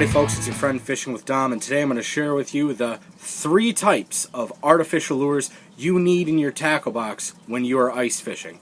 Howdy folks, it's your friend Fishing with Dom, and today I'm going to share with you the 3 types of artificial lures you need in your tackle box when you are ice fishing.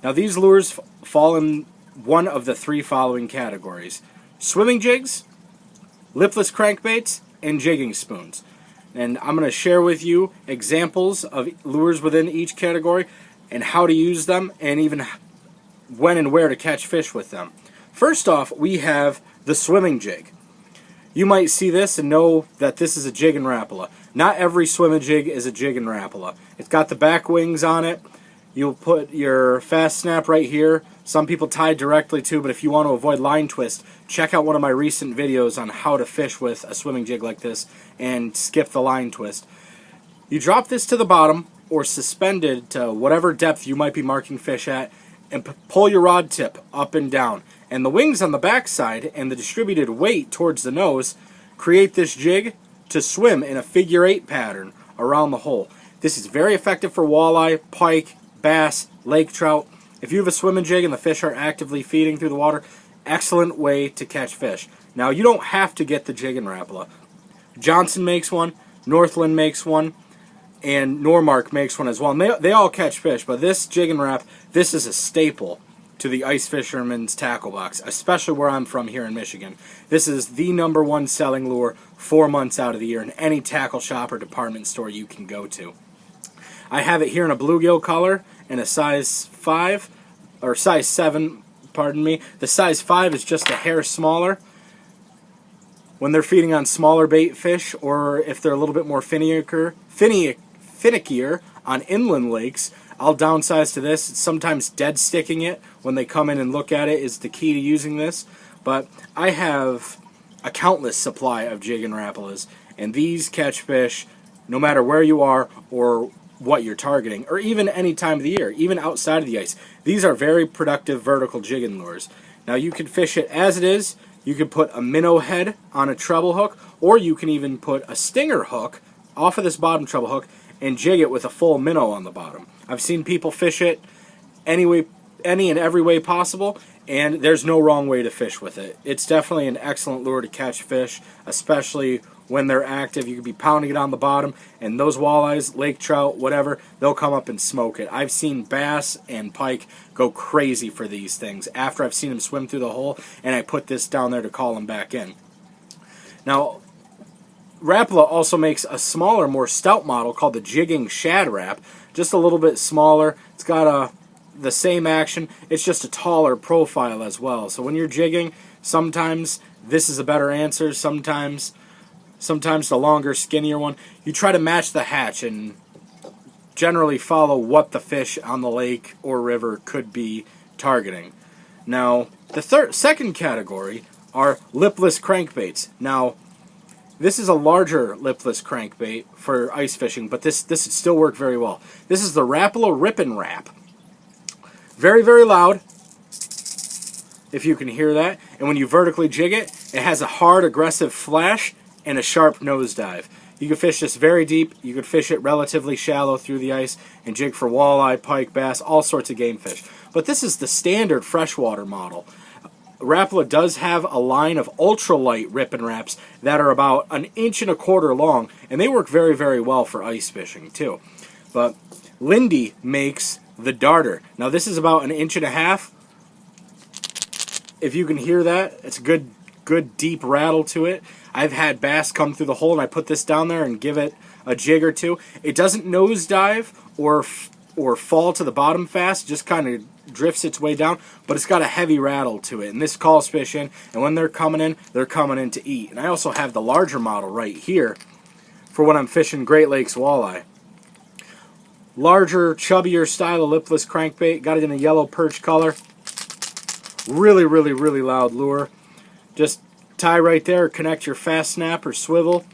Now these lures fall in one of the 3 following categories: swimming jigs, lipless crankbaits, and jigging spoons. And I'm going to share with you examples of lures within each category and how to use them, and even when and where to catch fish with them. First off, we have the swimming jig. You might see this and know that this is a jig and Rapala. Not every swimming jig is a jig and Rapala. It's got the back wings on it. You'll put your fast snap right here. Some people tie directly to, but if you want to avoid line twist, check out one of my recent videos on how to fish with a swimming jig like this and skip the line twist. You drop this to the bottom or suspend it to whatever depth you might be marking fish at, and pull your rod tip up and down. And the wings on the back side and the distributed weight towards the nose create this jig to swim in a figure 8 pattern around the hole. This is very effective for walleye, pike, bass, lake trout. If you have a swimming jig and the fish are actively feeding through the water, excellent way to catch fish. Now you don't have to get the jig and Rapala. Johnson makes one, Northland makes one, and Normark makes one as well. And they all catch fish, but this jig and wrap, this is a staple to the ice fisherman's tackle box, especially where I'm from here in Michigan. This is the #1 selling lure 4 months out of the year in any tackle shop or department store you can go to. I have it here in a bluegill color in a size 5, or size 7, pardon me. The size 5 is just a hair smaller. When they're feeding on smaller bait fish, or if they're a little bit more finickier on inland lakes, I'll downsize to this. Sometimes dead sticking it when they come in and look at it is the key to using this. But I have a countless supply of jig and Rapalas, and these catch fish no matter where you are or what you're targeting, or even any time of the year, even outside of the ice. These are very productive vertical jigging lures. Now you can fish it as it is. You can put a minnow head on a treble hook, or you can even put a stinger hook off of this bottom treble hook and jig it with a full minnow on the bottom. I've seen people fish it any and every way possible, and there's no wrong way to fish with it. It's definitely an excellent lure to catch fish, especially when they're active. You could be pounding it on the bottom, and those walleyes, lake trout, whatever, they'll come up and smoke it. I've seen bass and pike go crazy for these things after I've seen them swim through the hole, and I put this down there to call them back in. Now, Rapala also makes a smaller, more stout model called the Jigging Shad Rap, just a little bit smaller. It's got the same action. It's just a taller profile as well. So when you're jigging, sometimes this is a better answer. Sometimes the longer, skinnier one. You try to match the hatch and generally follow what the fish on the lake or river could be targeting. Now, the second category are lipless crankbaits. Now, this is a larger lipless crankbait for ice fishing, but this would still work very well. This is the Rapala Rip and Wrap. Very, very loud, if you can hear that. And when you vertically jig it, it has a hard, aggressive flash and a sharp nosedive. You can fish this very deep. You could fish it relatively shallow through the ice and jig for walleye, pike, bass, all sorts of game fish. But this is the standard freshwater model. Rapala does have a line of ultralight rip and wraps that are about 1.25 inches long, and they work very, very well for ice fishing too. But Lindy makes the Darter. Now this is about 1.5 inches. If you can hear that, it's a good deep rattle to it. I've had bass come through the hole, and I put this down there and give it a jig or two. It doesn't nosedive or fall to the bottom fast, just kind of drifts its way down, but it's got a heavy rattle to it, and this calls fish in, and when they're coming in to eat. And I also have the larger model right here for when I'm fishing Great Lakes walleye. Larger, chubbier style of lipless crankbait, got it in a yellow perch color. Really, really, really loud lure. Just tie right there, connect your fast snap or swivel,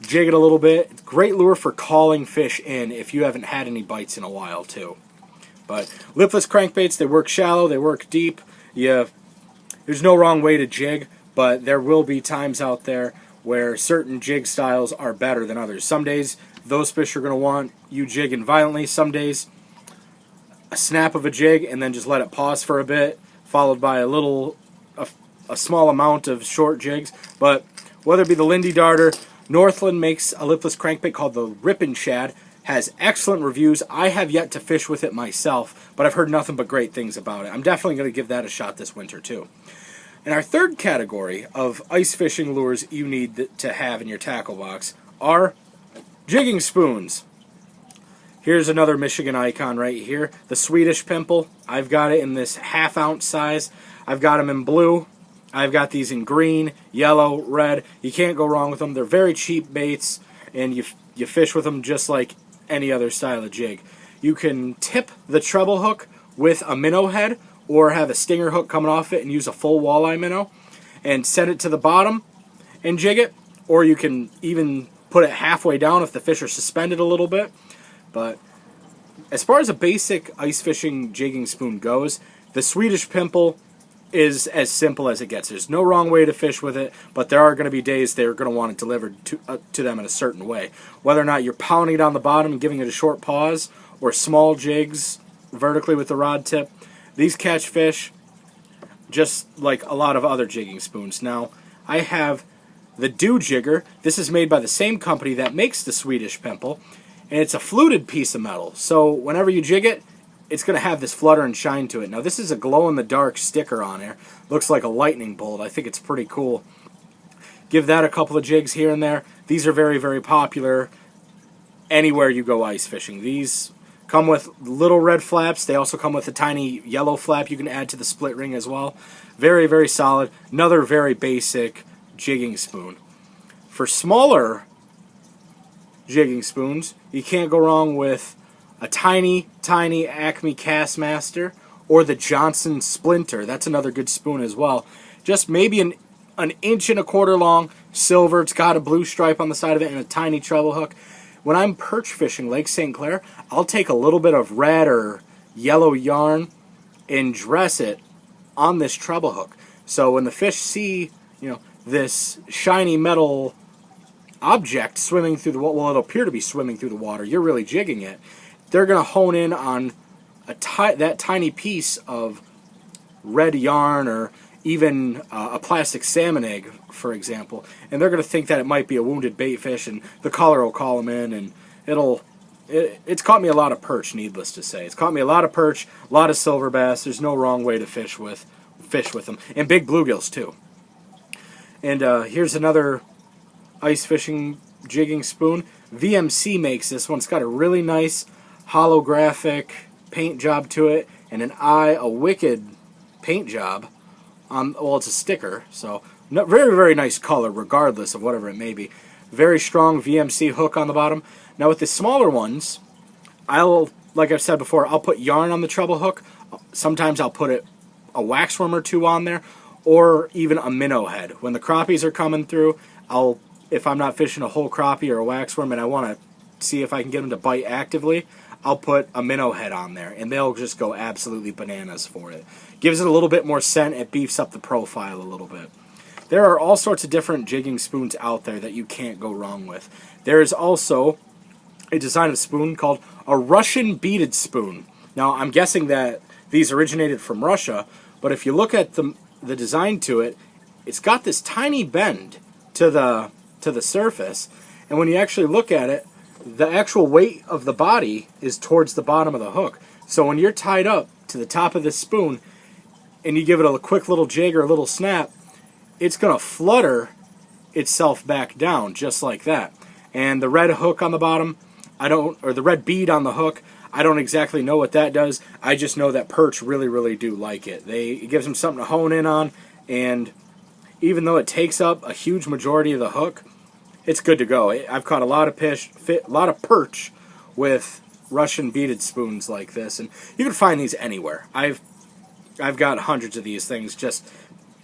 jig it a little bit. Great lure for calling fish in if you haven't had any bites in a while too. But lipless crankbaits, they work shallow, they work deep. There's no wrong way to jig, but there will be times out there where certain jig styles are better than others. Some days those fish are going to want you jigging violently. Some days a snap of a jig and then just let it pause for a bit, followed by a small amount of short jigs. But whether it be the Lindy Darter. Northland makes a lipless crankbait called the Rippin' Shad. Has excellent reviews. I have yet to fish with it myself, but I've heard nothing but great things about it. I'm definitely going to give that a shot this winter too. And our third category of ice fishing lures you need to have in your tackle box are jigging spoons. Here's another Michigan icon right here, the Swedish Pimple. I've got it in this half-ounce size. I've got them in blue. I've got these in green, yellow, red. You can't go wrong with them. They're very cheap baits, and you fish with them just like any other style of jig. You can tip the treble hook with a minnow head or have a stinger hook coming off it and use a full walleye minnow and set it to the bottom and jig it, or you can even put it halfway down if the fish are suspended a little bit. But as far as a basic ice fishing jigging spoon goes, the Swedish Pimple is as simple as it gets. There's no wrong way to fish with it, but there are going to be days they're going to want it delivered to them in a certain way. Whether or not you're pounding it on the bottom and giving it a short pause, or small jigs vertically with the rod tip, these catch fish just like a lot of other jigging spoons. Now, I have the Dew Jigger. This is made by the same company that makes the Swedish Pimple, and it's a fluted piece of metal. So whenever you jig it, it's going to have this flutter and shine to it. Now, this is a glow-in-the-dark sticker on there. Looks like a lightning bolt. I think it's pretty cool. Give that a couple of jigs here and there. These are very, very popular anywhere you go ice fishing. These come with little red flaps. They also come with a tiny yellow flap you can add to the split ring as well. Very, very solid. Another very basic jigging spoon. For smaller jigging spoons, you can't go wrong with a tiny Acme Castmaster or the Johnson Splinter. That's another good spoon as well. Just maybe an inch and a quarter long, silver. It's got a blue stripe on the side of it and a tiny treble hook. When I'm perch fishing Lake St. Clair, I'll take a little bit of red or yellow yarn and dress it on this treble hook. So when the fish see, this shiny metal object swimming through the water, well, it'll appear to be swimming through the water, you're really jigging it, they're going to hone in on that tiny piece of red yarn or even a plastic salmon egg, for example, and they're going to think that it might be a wounded bait fish, and the caller will call them in, and it's caught me a lot of perch, needless to say. It's caught me a lot of perch, a lot of silver bass. There's no wrong way to fish with them, and big bluegills too. And here's another ice fishing jigging spoon. VMC makes this one. It's got a really nice holographic paint job to it and a wicked paint job. Well, it's a sticker, so very, very nice color regardless of whatever it may be. Very strong VMC hook on the bottom. Now with the smaller ones, like I've said before, I'll put yarn on the treble hook. Sometimes I'll put a wax worm or two on there, or even a minnow head. When the crappies are coming through, if I'm not fishing a whole crappie or a wax worm and I want to see if I can get them to bite actively, I'll put a minnow head on there, and they'll just go absolutely bananas for it. Gives it a little bit more scent. It beefs up the profile a little bit. There are all sorts of different jigging spoons out there that you can't go wrong with. There is also a design of spoon called a Russian beaded spoon. Now, I'm guessing that these originated from Russia, but if you look at the design to it, it's got this tiny bend to the surface, and when you actually look at it, the actual weight of the body is towards the bottom of the hook. So when you're tied up to the top of this spoon and you give it a quick little jig or a little snap, it's going to flutter itself back down just like that. And the red hook on the bottom, or the red bead on the hook, I don't exactly know what that does. I just know that perch really, really do like it. It gives them something to hone in on, and even though it takes up a huge majority of the hook, it's good to go. I've caught a lot of perch with Russian beaded spoons like this, and you can find these anywhere. I've got hundreds of these things. Just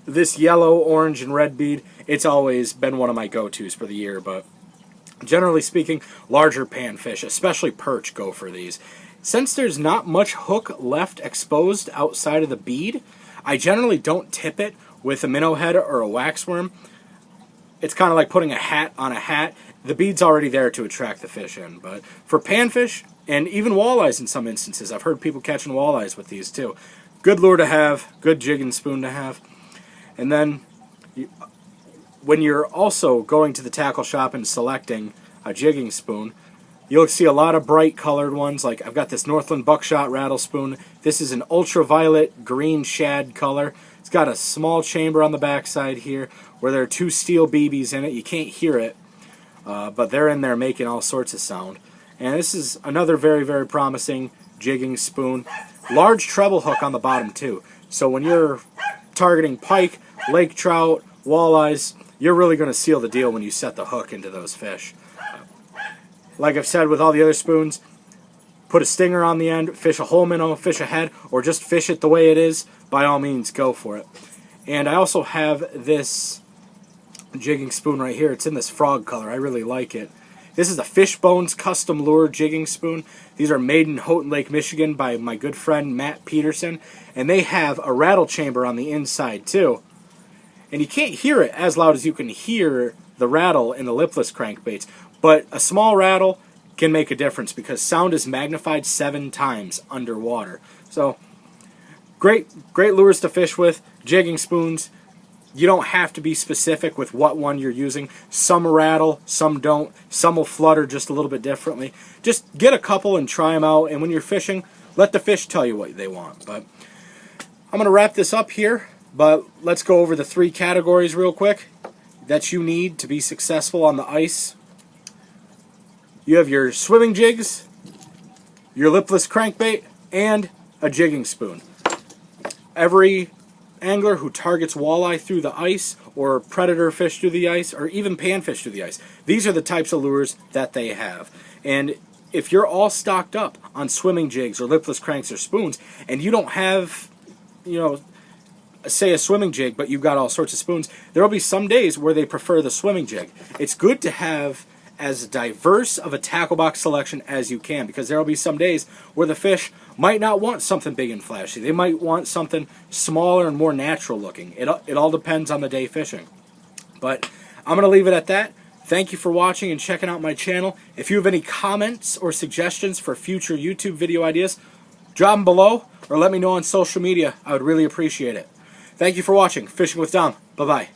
this yellow, orange, and red bead, it's always been one of my go-tos for the year, but generally speaking, larger panfish, especially perch, go for these. Since there's not much hook left exposed outside of the bead, I generally don't tip it with a minnow head or a waxworm. It's kind of like putting a hat on a hat. The bead's already there to attract the fish in. But for panfish, and even walleyes in some instances, I've heard people catching walleyes with these too. Good lure to have, good jigging spoon to have. And then when you're also going to the tackle shop and selecting a jigging spoon, you'll see a lot of bright colored ones. Like I've got this Northland Buckshot rattle spoon. This is an ultraviolet green shad color. It's got a small chamber on the backside here where there are 2 steel BBs in it. You can't hear it, but they're in there making all sorts of sound. And this is another very, very promising jigging spoon. Large treble hook on the bottom too. So when you're targeting pike, lake trout, walleyes, you're really going to seal the deal when you set the hook into those fish. Like I've said with all the other spoons, put a stinger on the end, fish a whole minnow, fish a head, or just fish it the way it is. By all means, go for it. And I also have this jigging spoon right here. It's in this frog color. I really like it. This is a Fishbones custom lure jigging spoon. These are made in Houghton Lake, Michigan by my good friend Matt Peterson. And they have a rattle chamber on the inside too. And you can't hear it as loud as you can hear the rattle in the lipless crankbaits. But a small rattle can make a difference because sound is magnified 7 times underwater. So, great lures to fish with, jigging spoons. You don't have to be specific with what one you're using. Some rattle, some don't. Some will flutter just a little bit differently. Just get a couple and try them out. And when you're fishing, let the fish tell you what they want. But I'm going to wrap this up here. But let's go over the 3 categories real quick that you need to be successful on the ice. You have your swimming jigs, your lipless crankbait, and a jigging spoon. Every angler who targets walleye through the ice, or predator fish through the ice, or even panfish through the ice, these are the types of lures that they have. And if you're all stocked up on swimming jigs or lipless cranks or spoons, and you don't have, say a swimming jig, but you've got all sorts of spoons, there will be some days where they prefer the swimming jig. It's good to have as diverse of a tackle box selection as you can, because there will be some days where the fish might not want something big and flashy. They might want something smaller and more natural looking. It all depends on the day fishing. But I'm going to leave it at that. Thank you for watching and checking out my channel. If you have any comments or suggestions for future YouTube video ideas, drop them below or let me know on social media. I would really appreciate it. Thank you for watching Fishing with Dom. Bye-bye.